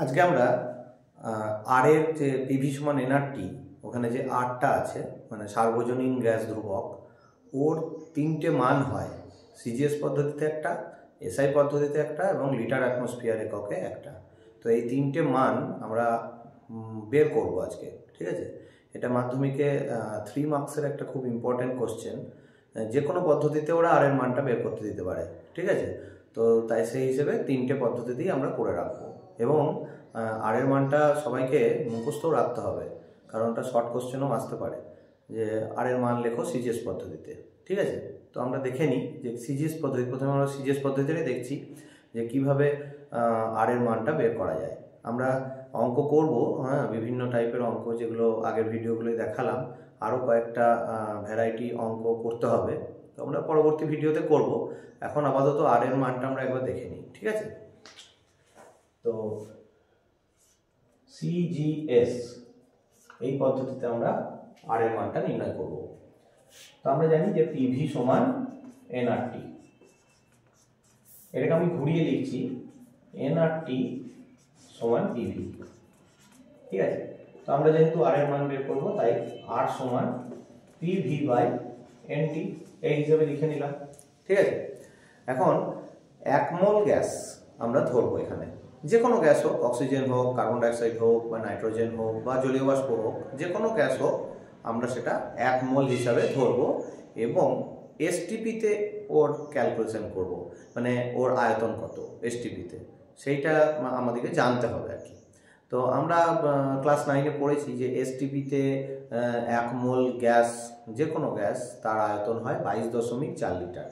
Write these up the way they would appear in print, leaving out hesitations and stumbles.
আজকে আমরা আর এর যে পিভি সমান এনআরটি, ওখানে যে আরটা আছে মানে সার্বজনীন গ্যাস ধ্রুবক, ওর তিনটে মান হয় সিজিএস পদ্ধতিতে একটা, এসআই পদ্ধতিতে একটা এবং লিটার অ্যাটমসফিয়ার এককে একটা। তো এই তিনটে মান আমরা বের করব আজকে, ঠিক আছে। এটা মাধ্যমিকে 3 মার্কসের একটা খুব ইম্পর্টেন্ট কোশ্চেন। যে কোনো পদ্ধতিতে ওরা আর এর মানটা বের করতে দিতে পারে, ঠিক আছে। তো তাই সেই হিসেবে তিনটে পদ্ধতিতেই আমরা করে রাখবো এবং আর এর মানটা সবাইকে মুখস্থও রাখতে হবে, কারণ ওটা শর্ট কোশ্চেনও আসতে পারে যে আর এর মান লেখো সিজিএস পদ্ধতিতে, ঠিক আছে। তো আমরা দেখে নিই যে সিজিএস পদ্ধতি, প্রথমে আমরা সিজিএস পদ্ধতিটাই দেখছি যে কিভাবে আর এর মানটা বের করা যায়। আমরা অঙ্ক করব, হ্যাঁ, বিভিন্ন টাইপের অঙ্ক, যেগুলো আগের ভিডিওগুলোই দেখালাম। আরও কয়েকটা ভ্যারাইটি অঙ্ক করতে হবে, তো আমরা পরবর্তী ভিডিওতে করব। এখন আপাতত আর এর মানটা আমরা একবার দেখে নিই, ঠিক আছে। তো সিজিএস এই পদ্ধতিতে আমরা আর এর মানটা নির্ণয় করব। তো আমরা জানি যে পিভি সমান এনআরটি, এটাকে আমি ঘুরিয়ে লিখছি এনআরটি সমান পিভি, ঠিক আছে। তো আমরা যেহেতু আর এর মান বের করবো, তাই আর সমান পিভি বাই এনটি এই হিসেবে লিখে নিলাম, ঠিক আছে। এখন 1 মোল গ্যাস আমরা ধরবো, এখানে যে কোনো গ্যাস হোক, অক্সিজেন হোক, কার্বন ডাইঅক্সাইড হোক বা নাইট্রোজেন হোক বা জলীয় বাষ্প হোক, যে কোনো গ্যাস হোক, আমরা সেটা 1 মোল হিসাবে ধরবো এবং এসটিপিতে ওর ক্যালকুলেশন করব, মানে ওর আয়তন কত এসটিপিতে, সেইটা আমাদেরকে জানতে হবে আর কি। তো আমরা ক্লাস 9-এ পড়েছি যে এসটিপিতে 1 মোল গ্যাস, যে কোনো গ্যাস, তার আয়তন হয় 22.4 লিটার।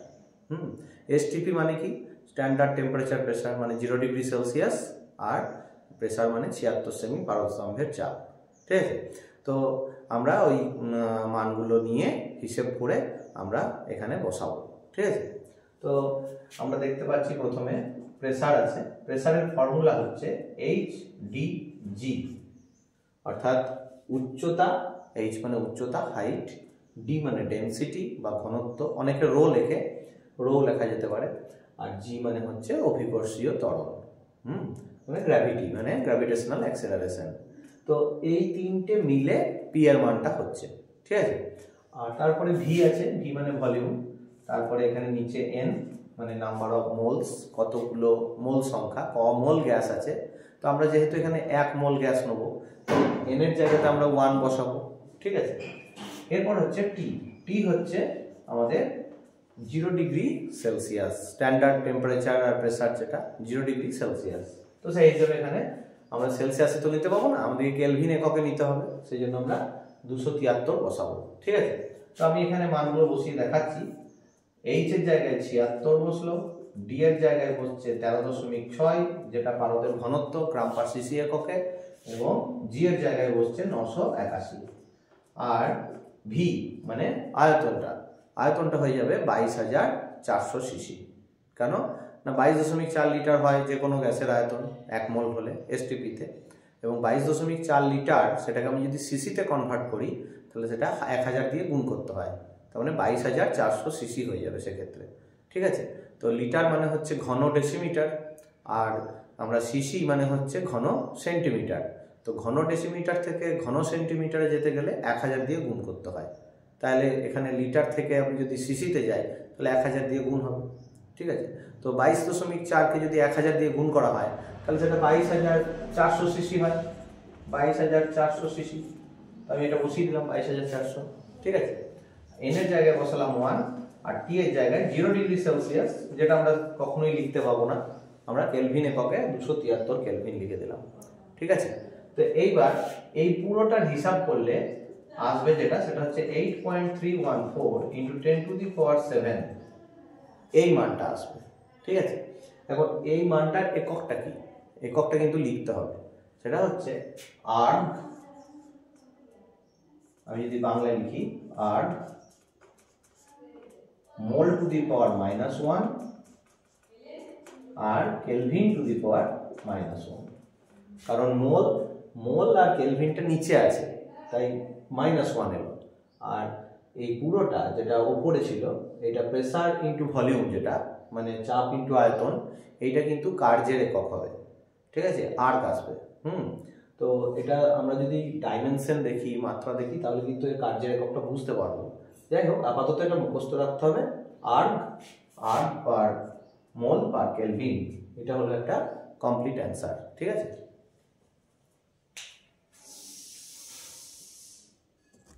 এসটিপি মানে কি? স্ট্যান্ডার্ড টেম্পারেচার প্রেসার, মানে 0 ডিগ্রি সেলসিয়াস, আর প্রেসার মানে 76 সেমি পারস্তম্ভের চাপ, ঠিক আছে। তো আমরা ওই মানগুলো নিয়ে হিসেব করে আমরা এখানে বসাবো, ঠিক আছে। তো আমরা দেখতে পাচ্ছি প্রথমে প্রেসার আছে, প্রেসারের ফর্মুলা হচ্ছে HDG, অর্থাৎ উচ্চতা, H মানে উচ্চতা, হাইট, D মানে ডেনসিটি বা ঘনত্ব, অনেকে রো লেখা যেতে পারে, আর G মানে হচ্ছে অভিকর্ষীয় ত্বরণ, মানে গ্র্যাভিটি, মানে গ্র্যাভিটেশনাল অ্যাক্সেলারেশন। তো এই তিনটে মিলে পি এর মানটা হচ্ছে, ঠিক আছে। আর তারপরে ভি আছে, ভি মানে ভলিউম, তারপরে এখানে নিচে এন মানে নাম্বার অফ মোলস, কতগুলো মোল সংখ্যা, ক মোল গ্যাস আছে। তো আমরা যেহেতু এখানে 1 মোল গ্যাস নেব, এন এর জায়গাতে আমরা 1 বসাবো, ঠিক আছে। এরপর হচ্ছে টি, টি হচ্ছে আমাদের 0 ডিগ্রি সেলসিয়াস, স্ট্যান্ডার্ড টেম্পারেচার আর প্রেসার যেটা 0 ডিগ্রি সেলসিয়াস। তো সেই হিসেবে এখানে আমরা সেলসিয়াসে তো নিতে পাবো না, আমাদেরকে কেলভিন এককে নিতে হবে, সেই জন্য আমরা 273 বসাবো, ঠিক আছে। তো আমি এখানে মানগুলো বসিয়ে দেখাচ্ছি। এইচ এর জায়গায় 76 বসলো, ডি এর জায়গায় বসছে 13.6, যেটা পারদের ঘনত্ব গ্রাম পার সিসি এককে, এবং জি এর জায়গায় বসছে 981, আর ভি মানে আয়তনটা হয়ে যাবে 22,400 সিসি। কেন না 22.4 লিটার হয় যে কোনো গ্যাসের আয়তন 1 মোল হলে এসটিপিতে, এবং 22.4 লিটার সেটাকে আমি যদি সিসিতে কনভার্ট করি, তাহলে সেটা 1000 দিয়ে গুণ করতে হয়, তার মানে 22,400 সিসি হয়ে যাবে সেক্ষেত্রে, ঠিক আছে। তো লিটার মানে হচ্ছে ঘন ডেসিমিটার, আর আমরা সিসি মানে হচ্ছে ঘন সেন্টিমিটার। তো ঘন ডেসিমিটার থেকে ঘন সেন্টিমিটারে যেতে গেলে 1000 দিয়ে গুণ করতে হয়, তাহলে এখানে লিটার থেকে আমি যদি সিসিতে যাই তাহলে 1000 দিয়ে গুণ হবে, ঠিক আছে। তো 22.4কে যদি 1000 দিয়ে গুণ করা হয় তাহলে সেটা 22,400 সিসি হয়, 22,400 সিসি। আমি এটা বসিয়ে দিলাম 22,400, ঠিক আছে। এন এর জায়গায় বসালাম 1, আর টি এর জায়গায় 0 ডিগ্রি সেলসিয়াস, যেটা আমরা কখনোই লিখতে পাবো না, আমরা কেলভিন এককে 273 কেলভিন লিখে দিলাম, ঠিক আছে। তো এইবার এই পুরোটার হিসাব করলে আসবে যেটা, সেটা হচ্ছে 8.314 × 10⁻⁷, এই মানটা আসবে, ঠিক আছে। এখন এই মানটার এককটা কি, এককটা কিন্তু লিখতে হবে, সেটা হচ্ছে আর্গ, আমি যদি বাংলায় লিখি erg mole to the power -1 আর কেলভিন টু দি পাওয়ার -1, কারণ মোল আর কেলভিনটা নিচে আছে তাই -1 এলো, আর এই পুরোটা যেটা উপরে ছিল এটা প্রেসার ইনটু ভলিউম, যেটা মানে চাপ ইনটু আয়তন, এইটা কিন্তু কার্যের একক হবে, ঠিক আছে, আর্ক আসবে। তো এটা আমরা যদি ডাইমেনশন দেখি, মাত্রা দেখি, তাহলে কিন্তু এই কার্যের এককটা বুঝতে পারবো। যাই হোক, আপাতত এটা মুখস্থ রাখতে হবে, আর্ক পার মোল পার কেলভিন। এটা হলো একটা কমপ্লিট অ্যান্সার। ঠিক আছে।